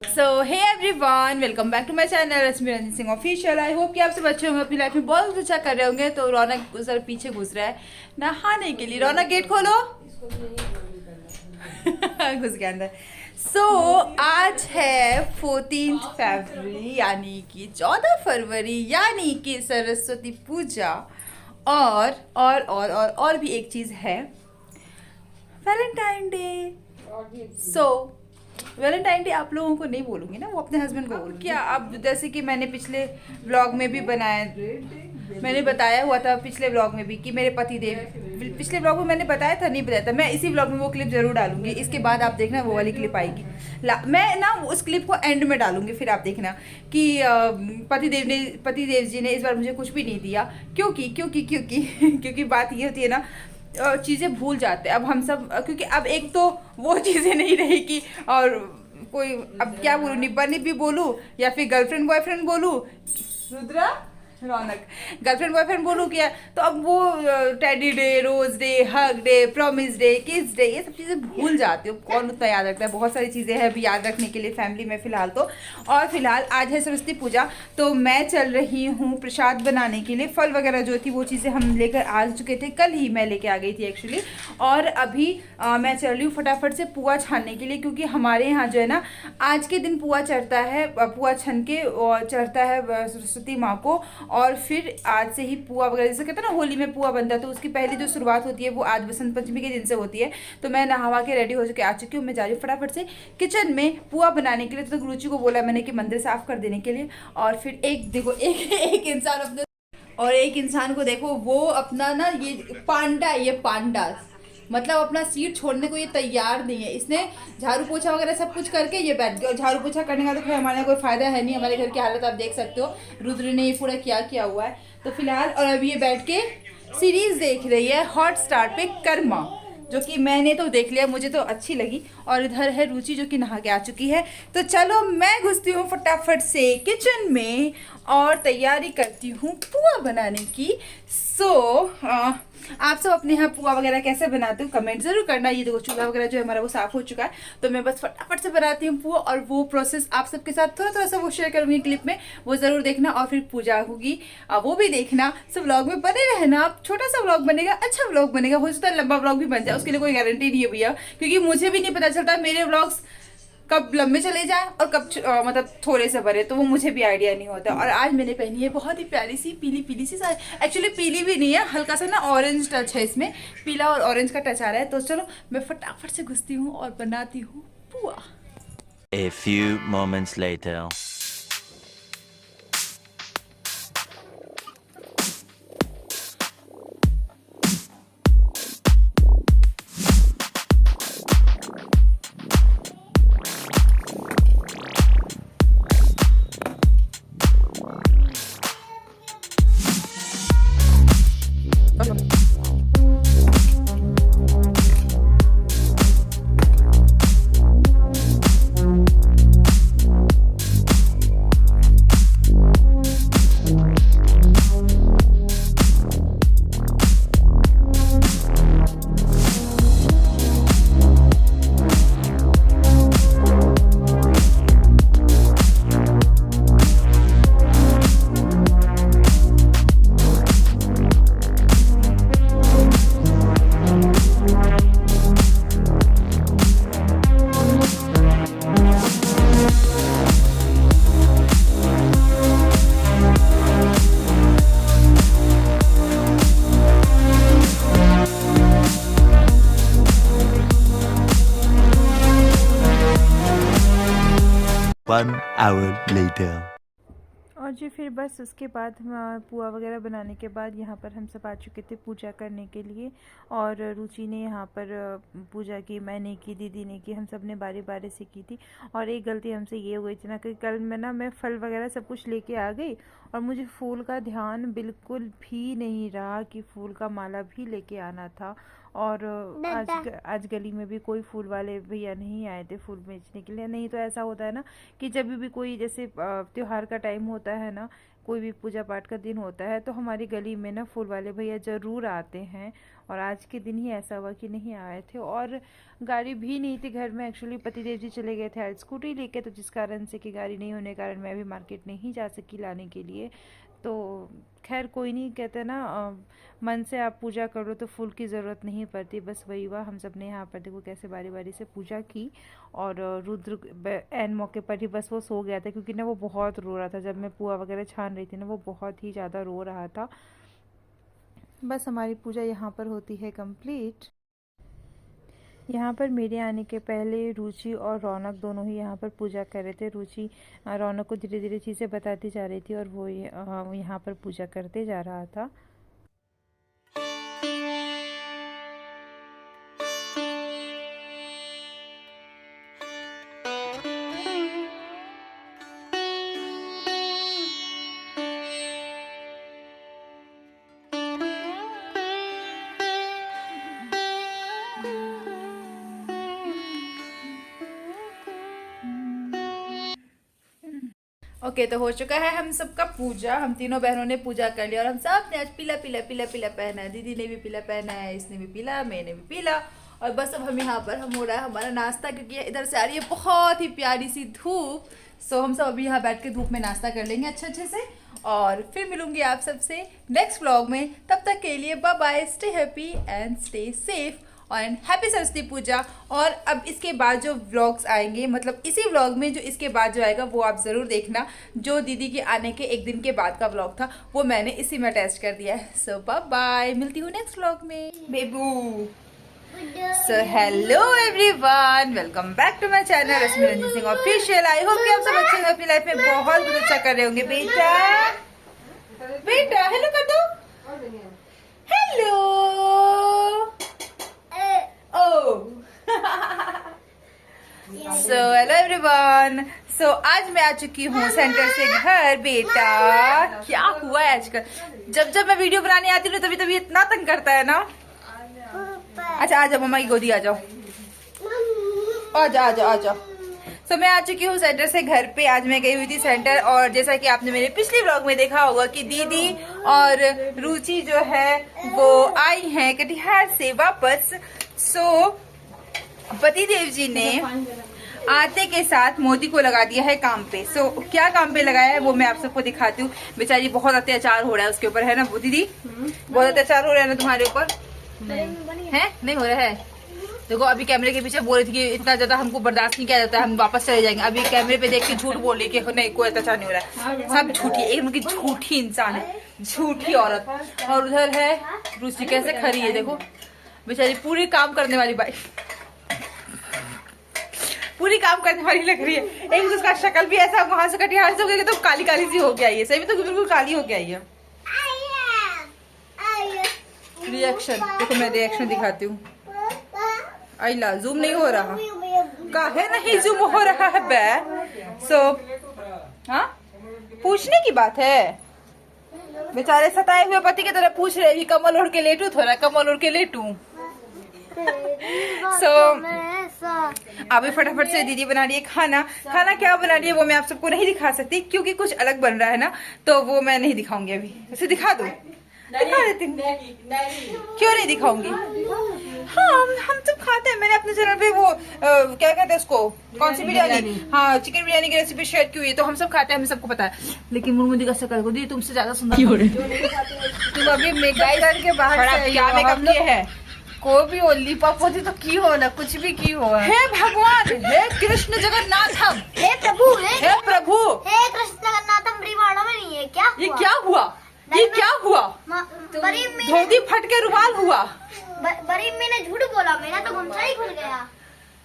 So hey everyone, welcome back to my channel Rashmi Ranjan Singh official. I hope कि आप सब अच्छे होंगे, अपनी लाइफ में बहुत अच्छा कर रहे होंगे। तो रौनक सर पीछे घुस रहा है नहाने के लिए। रौनक गेट खोलो। घुस गया अंदर। सो आज है 14 फरवरी यानी कि 14 फरवरी यानी कि सरस्वती पूजा। और भी एक चीज़ है, वैलेंटाइन डे। सो वैलेंटाइन डे आप लोगों को नहीं बोलूंगी ना, वो अपने हस्बैंड को बोलूंगी। क्या अब जैसे कि मैंने पिछले व्लॉग में भी मैंने बताया हुआ था पिछले व्लॉग में भी कि मेरे पति देव, पिछले व्लॉग में मैंने बताया था, नहीं बताया था। मैं इसी व्लॉग में वो क्लिप जरूर डालूंगी। इसके बाद आप देखना वो वाली क्लिप आएगी। मैं ना उस क्लिप को एंड में डालूंगी, फिर आप देखना कि पति देव जी ने इस बार मुझे कुछ भी नहीं दिया। क्योंकि क्योंकि क्योंकि क्योंकि बात ये होती है ना, चीज़ें भूल जाते हैं अब हम सब। क्योंकि अब एक तो वो चीज़ें नहीं रहेगी, और कोई अब क्या बोलूँ, निब्बा निब्बी बोलूँ या फिर गर्लफ्रेंड बॉयफ्रेंड बोलूँ, रुद्रा रौनक गर्लफ्रेंड बॉयफ्रेंड बोलूँ क्या। तो अब वो teddy day, rose day, hug day, promise day, kiss day, ये सब चीज़ें भूल जाती हो। कौन उतना याद रखता है। बहुत सारी चीज़ें हैं अभी याद रखने के लिए फैमिली में फ़िलहाल तो। और फिलहाल आज है सरस्वती पूजा, तो मैं चल रही हूँ प्रसाद बनाने के लिए। फल वगैरह जो थी वो चीज़ें हम लेकर आ चुके थे, कल ही मैं लेके आ गई थी एक्चुअली। और अभी मैं चल रही हूँ फटाफट से पुआ छानने के लिए, क्योंकि हमारे यहाँ जो है ना आज के दिन पुआ चढ़ता है, पुआ छन के चढ़ता है सरस्वती माँ को। और फिर आज से ही पुआ वगैरह, जैसे कहते हैं ना होली में पुआ बनता है, तो उसकी पहली जो शुरुआत होती है वो आज बसंत पंचमी के दिन से होती है। तो मैं नहावा के रेडी हो चुके आ चुकी हूँ। मैं जा रही हूँ फटाफट से किचन में पुआ बनाने के लिए। तो रुचि को बोला मैंने कि मंदिर साफ कर देने के लिए। और फिर एक देखो एक इंसान अपने, और एक इंसान को देखो, वो अपना ना ये पांडा है, ये पांडा मतलब अपना सीट छोड़ने को ये तैयार नहीं है। इसने झाड़ू पोछा वगैरह सब कुछ करके ये बैठ गया। और झाड़ू पोछा करने का तो फिर हमारे कोई फायदा है नहीं। हमारे घर की हालत आप देख सकते हो, रुद्र ने ये पूरा क्या किया हुआ है। तो फिलहाल और अभी ये बैठ के सीरीज देख रही है हॉटस्टार पे, कर्मा, जो कि मैंने तो देख लिया, मुझे तो अच्छी लगी। और इधर है रुचि जो कि नहा के आ चुकी है। तो चलो मैं घुसती हूँ फटाफट से किचन में और तैयारी करती हूँ पुआ बनाने की। आप सब अपने यहाँ पुआ वगैरह कैसे बनाते हो कमेंट जरूर करना। ये देखो चूल्हा वगैरह जो है हमारा वो साफ हो चुका है, तो मैं बस फटाफट से बनाती हूँ पुआ। और वो प्रोसेस आप सबके साथ थोड़ा थोड़ा सा वो शेयर करूँगी क्लिप में, वो ज़रूर देखना। और फिर पूजा होगी, वो भी देखना। सब व्लॉग में बने रहना। छोटा सा व्लॉग बनेगा, अच्छा व्लॉग बनेगा, हो सकता है लंबा व्लॉग भी बन जाए, उसके लिए कोई गारंटी नहीं है भैया। क्योंकि मुझे भी नहीं पता चलता मेरे व्लॉग्स कब लंबे चले जाए और कब मतलब थोड़े से बड़े, तो वो मुझे भी आइडिया नहीं होता। और आज मैंने पहनी है बहुत ही प्यारी सी पीली पीली सी साड़ी। एक्चुअली पीली भी नहीं है, हल्का सा ना ऑरेंज टच है इसमें, पीला और ऑरेंज का टच आ रहा है। तो चलो मैं फटाफट से घुसती हूँ और बनाती हूँ पुआ। A few moments later. 1 hour later. और जी फिर बस उसके बाद हम पुआ वगैरह बनाने के बाद यहाँ पर हम सब आ चुके थे पूजा करने के लिए। और रुचि ने यहाँ पर पूजा की, मैंने की, दीदी ने की, हम सब ने बारी बारी से की थी। और एक गलती हमसे ये हो गई थी ना कि कल मैं फल वगैरह सब कुछ लेके आ गई, और मुझे फूल का ध्यान बिल्कुल भी नहीं रहा कि फूल का माला भी लेके आना था। और आज गली में भी कोई फूल वाले भैया नहीं आए थे फूल बेचने के लिए। नहीं तो ऐसा होता है ना कि जब भी कोई जैसे त्योहार का टाइम होता है ना, कोई भी पूजा पाठ का दिन होता है तो हमारी गली में ना फूल वाले भैया ज़रूर आते हैं। और आज के दिन ही ऐसा हुआ कि नहीं आए थे और गाड़ी भी नहीं थी घर में। एक्चुअली पतिदेव जी चले गए थे आज स्कूटी लेके, तो जिस कारण से कि गाड़ी नहीं होने के कारण मैं भी मार्केट नहीं जा सकी लाने के लिए। तो खैर कोई नहीं, कहते ना मन से आप पूजा करो तो फूल की ज़रूरत नहीं पड़ती। बस वही हुआ, हम सब ने यहाँ पर देखो कैसे बारी बारी से पूजा की। और रुद्र एन मौके पर ही बस वो सो गया था, क्योंकि ना वो बहुत रो रहा था। जब मैं पुआ वगैरह छान रही थी ना, वो बहुत ही ज़्यादा रो रहा था। बस हमारी पूजा यहाँ पर होती है कंप्लीट। यहाँ पर मेरे आने के पहले रुचि और रौनक दोनों ही यहाँ पर पूजा कर रहे थे। रुचि रौनक को धीरे धीरे चीज़ें बताती जा रही थी और वो यहाँ पर पूजा करते जा रहा था। ओके, तो हो चुका है हम सबका पूजा। हम तीनों बहनों ने पूजा कर लिया और हम सब ने आज पीला पीला पीला पीला पहना है। दीदी ने भी पीला पहना है, इसने भी पीला, मैंने भी पीला। और बस अब हम यहाँ पर हम हो रहा है हमारा नाश्ता, क्योंकि इधर से आ रही है बहुत ही प्यारी सी धूप। सो हम सब अभी यहाँ बैठ के धूप में नाश्ता कर लेंगे अच्छे से, और फिर मिलूंगी आप सबसे नेक्स्ट व्लॉग में। तब तक के लिए bye bye, stay happy and stay safe and happy Saraswati Puja. और अब इसके बाद जो व्लॉग्स आएंगे, मतलब इसी व्लॉग में जो इसके बाद जो आएगा वो आप ज़रूर देखना। जो दीदी के आने के एक दिन के बाद का व्लॉग था वो मैंने इसी में अटैच कर दिया है। सो बाय बाय, मिलती हूँ नेक्स्ट व्लॉग में बेबू। So hello everyone, welcome back to my channel Rashmi Ranjan Singh official. I hope कि आप सब अच्छे अपनी लाइफ में बहुत कुछ अच्छा कर रहे होंगे। बेटा बेटा हेलो कर दो, हेलो। सो हेलो एवरीवन, सो आज मैं आ चुकी हूँ सेंटर से घर। बेटा क्या हुआ है आजकल, जब मैं वीडियो बनाने आती हूँ तभी तभी इतना तंग करता है ना। अच्छा आ जाओ, मम्मा की गोदी आ जाओ, आ जाओ आ जाओ आ जाओ। सो मैं आ चुकी हूँ सेंटर से घर पे। आज मैं गई हुई थी सेंटर, और जैसा कि आपने मेरे पिछले व्लॉग में देखा होगा कि दीदी और रुचि जो है वो आई हैं कटिहार से वापस। सो पतिदेव जी ने आते के साथ मोदी को लगा दिया है काम पे। सो क्या काम पे लगाया है वो मैं आप सबको दिखाती हूँ। बेचारी बहुत अत्याचार हो रहा है उसके ऊपर, है ना वो दीदी? बहुत अत्याचार हो रहा है ना तुम्हारे ऊपर? है नहीं हो रहा है? देखो अभी कैमरे के पीछे बोल रही थी कि इतना ज्यादा हमको बर्दाश्त नहीं किया जाता है, हम वापस चले जाएंगे। अभी कैमरे पे देख के झूठ बोल रही कि नहीं कोई अत्याचार नहीं हो रहा है, सब झूठी, एक उनकी झूठी इंसान है, झूठी औरत। और उधर है रुचि कैसे खड़ी है, देखो बेचारी पूरी काम करने वाली बाई, पूरी काम करने वाली लग रही है। एक तो उसका शक्ल भी ऐसा वहां से कटिहार से हो गया तो काली काली सी हो गया है, सही में तो बिल्कुल काली हो गया है। रिएक्शन देखो, मैं रिएक्शन दिखाती हूँ। आइला जूम नहीं हो रहा, काहे नहीं जूम हो रहा है बे? सो हाँ पूछने की बात है, बेचारे सताए हुए पति की तरह पूछ रहे कि कमल ओढ़ के लेटू, थोड़ा कमल ओढ़ के लेटू। सो अभी फटाफट से दीदी बना रही है खाना। खाना क्या बना रही है वो मैं आप सबको नहीं दिखा सकती, क्योंकि कुछ अलग बन रहा है ना, तो वो मैं नहीं दिखाऊंगी अभी। वैसे दिखा दो, दिखा देती हूँ, क्यों नहीं दिखाऊंगी? हाँ हम सब खाते हैं। मैंने अपने चैनल पे वो क्या कहते हैं उसको, कौन सी बिरयानी, हाँ चिकन बिरयानी की रेसिपी शेयर की हुई है, तो हम सब खाते हैं, हमें सबको पता है। लेकिन मुर्मुदी का शक्ल को दी तुमसे ज्यादा सुंदर हो रही है। तुम अभी मेकअप करके बाहर से क्या मेकअप किए है? कोई भी हो लिपाप होती तो की हो ना, कुछ भी की हो। हे भगवान, हे कृष्ण जगन्नाथम, हे प्रभु, हे प्रभु, हे कृष्ण जगन्नाथम रिवाड़ा में नहीं है क्या? ये क्या हुआ? ये क्या हुआ? बड़ी अम्मी धोती फट के रुमाल हुआ। बड़ी अम्मी ने झूठ बोला, मेरा तो गमछा ही खुल गया।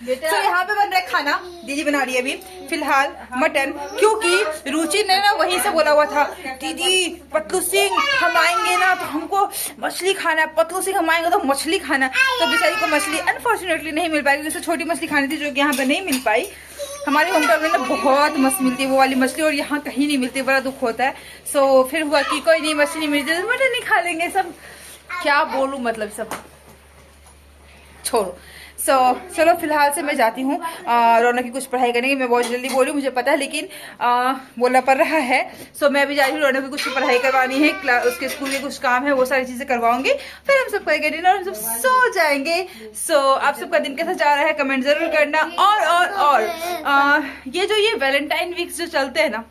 तो यहाँ पे बन रहा है खाना, दीदी बना रही है अभी फिलहाल मटन, क्योंकि रुचि ने ना वहीं से बोला हुआ था दीदी पतलू सिंह हम आएंगे ना तो हमको मछली खाना है, पतलू सिंह हम आएंगे तो मछली खाना। तो बेचारी को मछली अनफॉर्चुनेटली नहीं मिल पाई, जैसे छोटी मछली खानी थी जो कि यहाँ पे नहीं मिल पाई। हमारे होम टाउन में ना बहुत मस्त मिलती है वो वाली मछली, और यहाँ कहीं नहीं मिलती, बड़ा दुख होता है। सो फिर हुआ कि कोई नहीं मछली मिलती तो मटन नहीं खा लेंगे सब, क्या बोलूं मतलब सब छोड़ो। चलो फिलहाल से मैं जाती हूँ रौनक की कुछ पढ़ाई करने की। मैं बहुत जल्दी बोली मुझे पता है, लेकिन बोलना पड़ रहा है। मैं अभी जा रही हूँ, रौनक की कुछ पढ़ाई करवानी है, उसके स्कूल के कुछ काम है, वो सारी चीजें करवाऊंगी। फिर हम सब करेंगे डिनर, हम सब सो जाएंगे। आप सबका दिन कैसा जा रहा है कमेंट जरूर करना। और ये जो ये वैलेंटाइन वीक्स जो चलते हैं ना,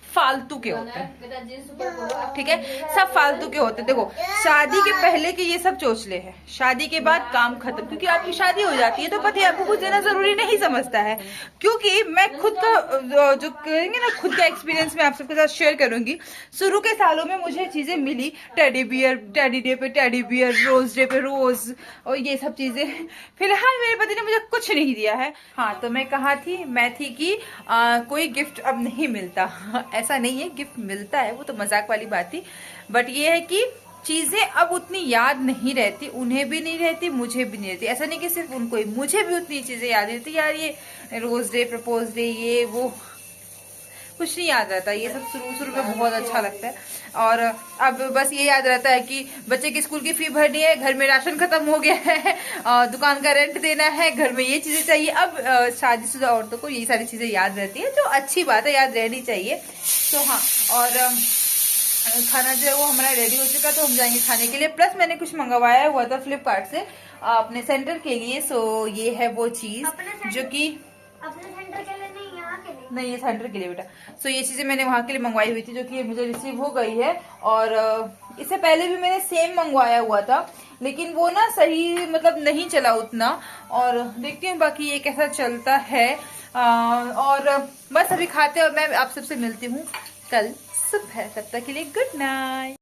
फालतू के होते हैं, ठीक है, सब फालतू के होते हैं। देखो, शादी के पहले के ये सब चोचले हैं, शादी के बाद काम खत्म, क्योंकि आपकी शादी हो जाती है तो पति आपको कुछ देना जरूरी नहीं समझता है। क्योंकि मैं खुद का जो करेंगे ना, खुद का एक्सपीरियंस मैं आप सबके साथ शेयर करूंगी। शुरू के सालों में मुझे चीजें मिली, टेडी बियर, टेडी डे पे टेडी बियर, रोज डे पे रोज, और ये सब चीजें। फिलहाल मेरे पति ने मुझे कुछ नहीं दिया है। हाँ, तो मैं कहा थी, मैं थी कि कोई गिफ्ट अब नहीं मिलता। ऐसा नहीं है, गिफ्ट मिलता है, वो तो मजाक वाली बात थी। बट ये है कि चीजें अब उतनी याद नहीं रहती, उन्हें भी नहीं रहती, मुझे भी नहीं रहती। ऐसा नहीं कि सिर्फ उनको ही, मुझे भी उतनी चीजें याद रहती। यार ये रोज डे, प्रपोज डे, ये वो कुछ नहीं याद रहता। ये सब शुरू में बहुत अच्छा लगता है। और अब बस ये याद रहता है कि बच्चे की स्कूल की फी भरनी है, घर में राशन खत्म हो गया है, दुकान का रेंट देना है, घर में ये चीजें चाहिए। अब शादीशुदा औरतों को ये सारी चीजें याद रहती है, जो अच्छी बात है, याद रहनी चाहिए। तो हाँ, और खाना जो है वो हमारा रेडी हो चुका, तो हम जाएंगे खाने के लिए। प्लस मैंने कुछ मंगवाया हुआ था फ्लिपकार्ट से अपने सेंटर के लिए। ये है वो चीज जो कि अपने सेंटर के लिए नहीं, यहाँ के लिए। नहीं, ये सेंटर के लिए बेटा। ये चीजें मैंने वहाँ के लिए मंगवाई हुई थी, जो कि मुझे रिसीव हो गई है। और इससे पहले भी मैंने सेम मंगवाया हुआ था, लेकिन वो ना सही मतलब नहीं चला उतना। और देखती हूँ बाकी ये कैसा चलता है। और बस अभी खाते हैं, और मैं आप सबसे मिलती हूँ कल सुबह। तब तक के लिए गुड नाइट।